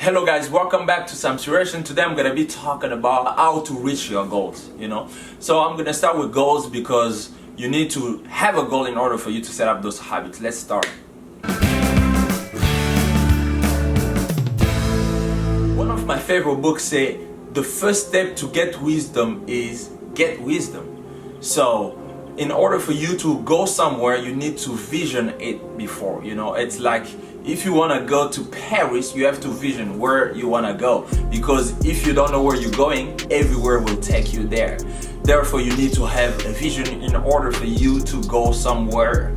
Hello guys, welcome back to Samsuration. Today I'm gonna be talking about how to reach your goals, So I'm gonna start with goals because you need to have a goal in order for you to set up those habits. Let's start. One of my favorite books say the first step to get wisdom is get wisdom. So in order for you to go somewhere, you need to vision it before. It's like if you want to go to Paris, you have to vision where you want to go, because if you don't know where you're going, everywhere will take you there. Therefore, you need to have a vision in order for you to go somewhere.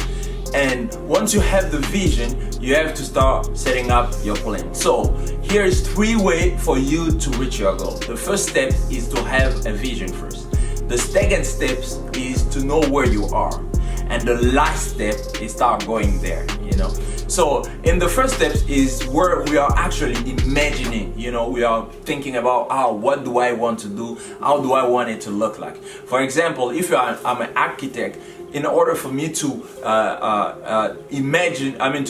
And once you have the vision, you have to start setting up your plan. So here's 3 ways for you to reach your goal. The first step is to have a vision first. The second step is to know where you are. And the last step is start going there, So in the first step is where we are actually imagining, we are thinking about, what do I want to do? How do I want it to look like? For example, if I'm an architect, in order for me to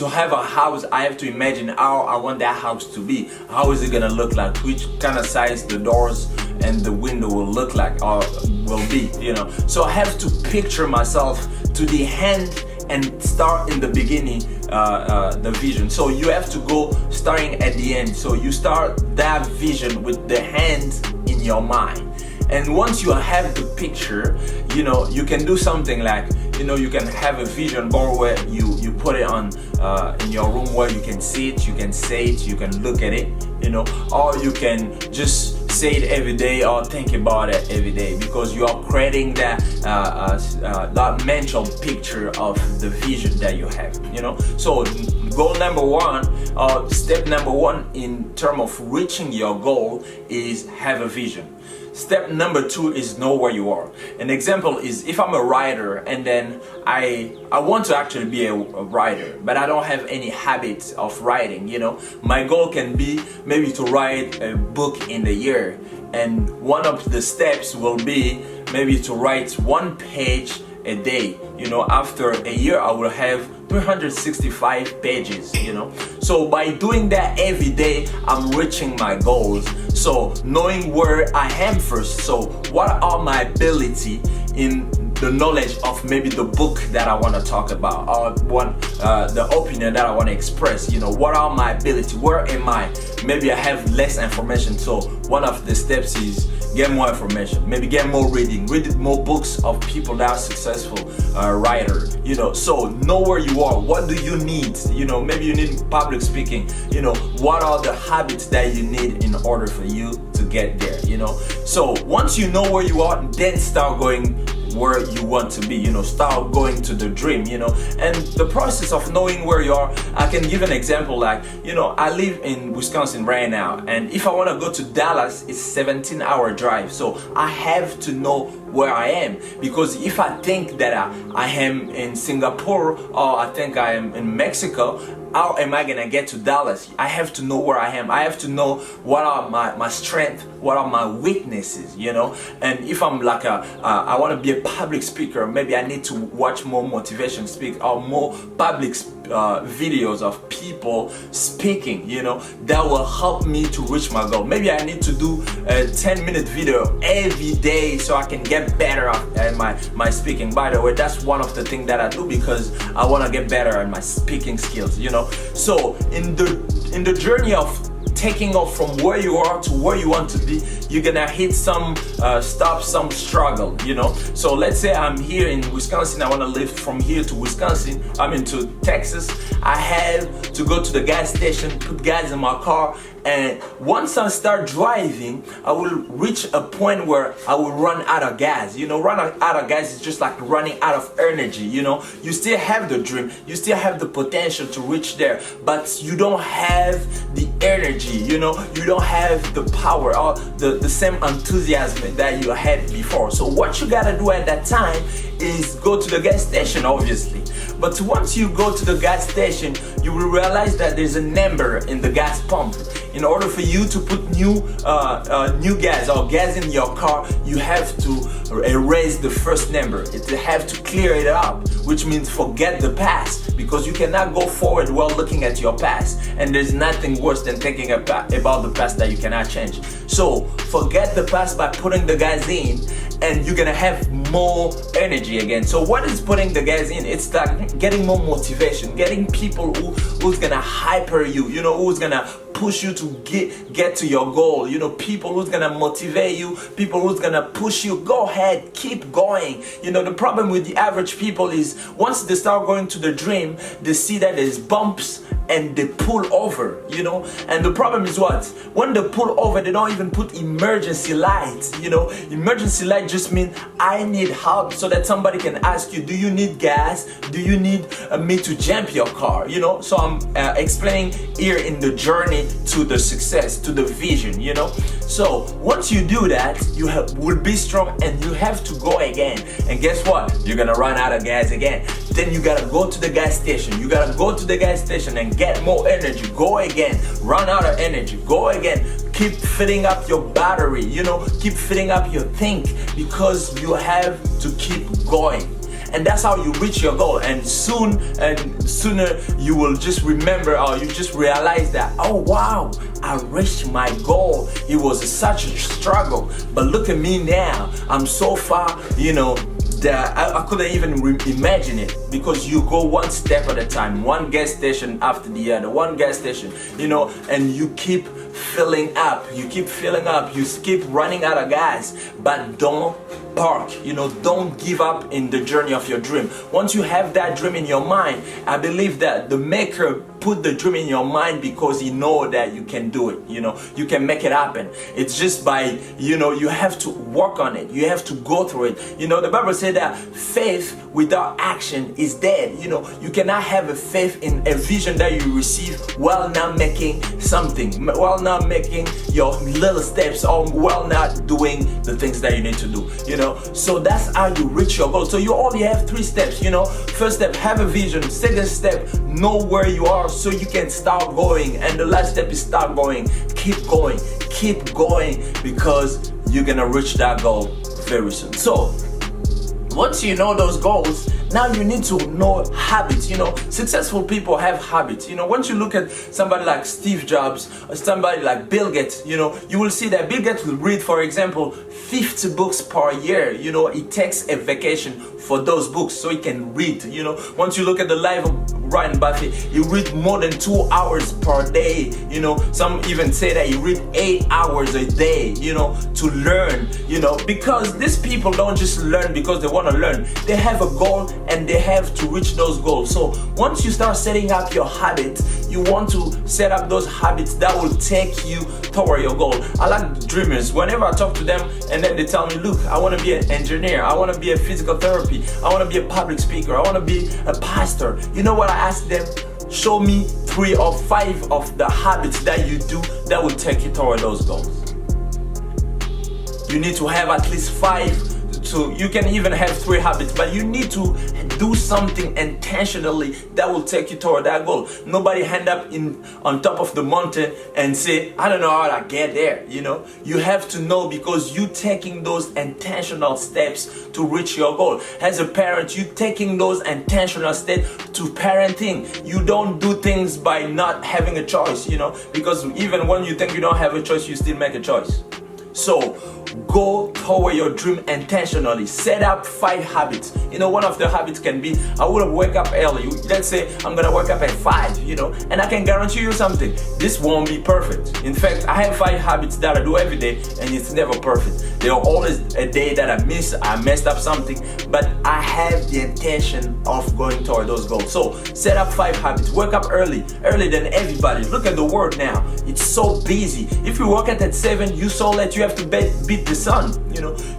to have a house, I have to imagine how I want that house to be. How is it gonna look like? Which kind of size the doors and the window will look like or will be, So I have to picture myself to the end and start in the beginning, the vision. So you have to go starting at the end. So you start that vision with the hands in your mind. And once you have the picture, you can do something like, you can have a vision board where you put it on in your room where you can see it, you can say it, you can look at it, or you can just say it every day or think about it every day, because you are creating that mental picture of the vision that you have, So goal number 1, or step number 1 in terms of reaching your goal is have a vision. Step number 2 is know where you are. An example is if I'm a writer and then I want to actually be a writer, but I don't have any habits of writing, My goal can be maybe to write a book in a year. And one of the steps will be maybe to write 1 page a day. After a year I will have 365 pages, So by doing that every day, I'm reaching my goals. So knowing where I am first. So what are my ability in the knowledge of maybe the book that I want to talk about, or the opinion that I want to express, what are my ability? Where am I? Maybe I have less information. So one of the steps is get more information, maybe get more read more books of people that are successful writer, so know where you are. What do you need? Maybe you need public speaking, what are the habits that you need in order for you to get there, So once you know where you are, then start going where you want to be, start going to the dream, and the process of knowing where you are, I can give an example like, I live in Wisconsin right now, and if I want to go to Dallas, it's 17-hour drive. So I have to know where I am, because if I think that I am in Singapore or I think I am in Mexico, how am I gonna get to Dallas? I have to know where I am. I have to know what are my strengths, what are my weaknesses, And if I'm like I want to be a public speaker, maybe I need to watch more motivation speak or more public videos of people speaking, that will help me to reach my goal. Maybe I need to do a 10-minute video every day so I can get better at my speaking. By the way, that's one of the things that I do because I want to get better at my speaking skills, So in the journey of taking off from where you are to where you want to be, you're gonna hit some stop, some struggle, So let's say I'm here in Wisconsin, I want to live from here to Wisconsin, to Texas. I have to go to the gas station, put gas in my car, and once I start driving, I will reach a point where I will run out of gas. Run out of gas is just like running out of energy, You still have the dream, you still have the potential to reach there, but you don't have the energy, you don't have the power or the same enthusiasm that you had before. So what you gotta do at that time is go to the gas station, obviously. But once you go to the gas station, you will realize that there's a number in the gas pump. In order for you to put new gas or gas in your car, you have to erase the first number. You have to clear it up, which means forget the past, because you cannot go forward while looking at your past. And there's nothing worse than thinking about the past that you cannot change. So forget the past by putting the gas in, and you're gonna have more energy again. So what is putting the gas in? It's like getting more motivation, getting people who's gonna hyper you, who's gonna push you to get to your goal, people who's gonna motivate you, people who's gonna push you. Go ahead, keep going. The problem with the average people is once they start going to the dream, they see that there's bumps and they pull over, and the problem is what? When they pull over, they don't even put emergency lights. Emergency light just mean I need help, so that somebody can ask you, do you need gas? Do you need me to jump your car? So I'm explaining here in the journey to the success, to the vision, So once you do that, you will be strong, and you have to go again. And guess what? You're gonna run out of gas again. Then you gotta go to the gas station. You gotta go to the gas station and get more energy. Go again. Run out of energy. Go again. Keep filling up your battery. Keep filling up your tank, because you have to keep going. And that's how you reach your goal. And sooner you will just remember, or you just realize that, oh wow, I reached my goal. It was such a struggle, but look at me now. I'm so far, that I couldn't even imagine it, because you go one step at a time, one gas station after the other, one gas station, and you keep filling up, you keep running out of gas, but don't park, don't give up in the journey of your dream. Once you have that dream in your mind, I believe that the maker put the dream in your mind because he know that you can do it, you can make it happen. It's just by, you have to work on it, you have to go through it. The Bible said that faith without action is dead. You cannot have a faith in a vision that you receive while not making something, while not making your little steps, or while not doing the things that you need to do, So that's how you reach your goal. So you only have 3 steps, First step, have a vision. Second step, know where you are so you can start going. And the last step is start going. Keep going, because you're gonna reach that goal very soon. So once you know those goals, now you need to know habits. Successful people have habits. Once you look at somebody like Steve Jobs or somebody like Bill Gates, you will see that Bill Gates will read, for example, 50 books per year. He takes a vacation for those books so he can read. Once you look at the life of Warren Buffett, he read more than 2 hours per day. Some even say that he read 8 hours a day, to learn, because these people don't just learn because they want to learn. They have a goal and they have to reach those goals. So once you start setting up your habits, you want to set up those habits that will take you toward your goal. I like dreamers. Whenever I talk to them and then they tell me, look, I want to be an engineer, I want to be a physical therapy, I want to be a public speaker, I want to be a pastor. You know what I ask them? Show me 3 or 5 of the habits that you do that will take you toward those goals. You need to have at least 5. So you can even have 3 habits, but you need to do something intentionally that will take you toward that goal. Nobody hand up on top of the mountain and say, I don't know how to get there. You have to know, because you taking those intentional steps to reach your goal. As a parent, you taking those intentional steps to parenting. You don't do things by not having a choice, because even when you think you don't have a choice, you still make a choice. So go toward your dream intentionally. Set up 5 habits. One of the habits can be, I will wake up early. Let's say I'm gonna wake up at 5, and I can guarantee you something, this won't be perfect. In fact, I have 5 habits that I do every day, and it's never perfect. There are always a day that I messed up something, but I have the intention of going toward those goals. So set up 5 habits. Wake up early than everybody. Look at the world now. It's so busy. If you work at 7, you so late, you have to beat the sun.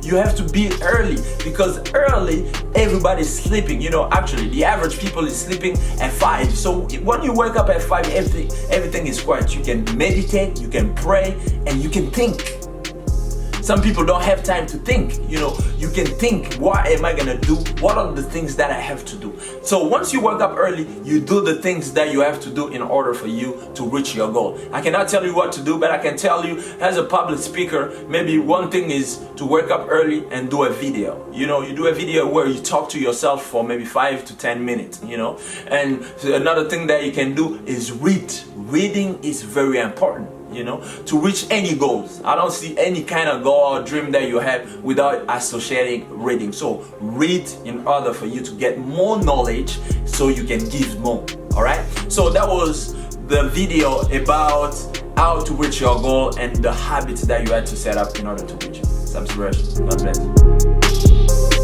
You have to be early, because early everybody's sleeping. Actually the average people is sleeping at 5. So when you wake up at 5, everything is quiet. You can meditate, you can pray, and you can think. Some people don't have time to think. You know, you can think, what am I gonna do? What are the things that I have to do? So once you wake up early, you do the things that you have to do in order for you to reach your goal. I cannot tell you what to do, but I can tell you as a public speaker, maybe one thing is to wake up early and do a video. You know, you do a video where you talk to yourself for maybe 5 to 10 minutes, you know. And another thing that you can do is read. Reading is very important, you know, to reach any goals. I don't see any kind of goal or dream that you have without associating reading. So read in order for you to get more knowledge so you can give more. All right. So that was the video about how to reach your goal and the habits that you had to set up in order to reach it. Sam Suresh, God bless.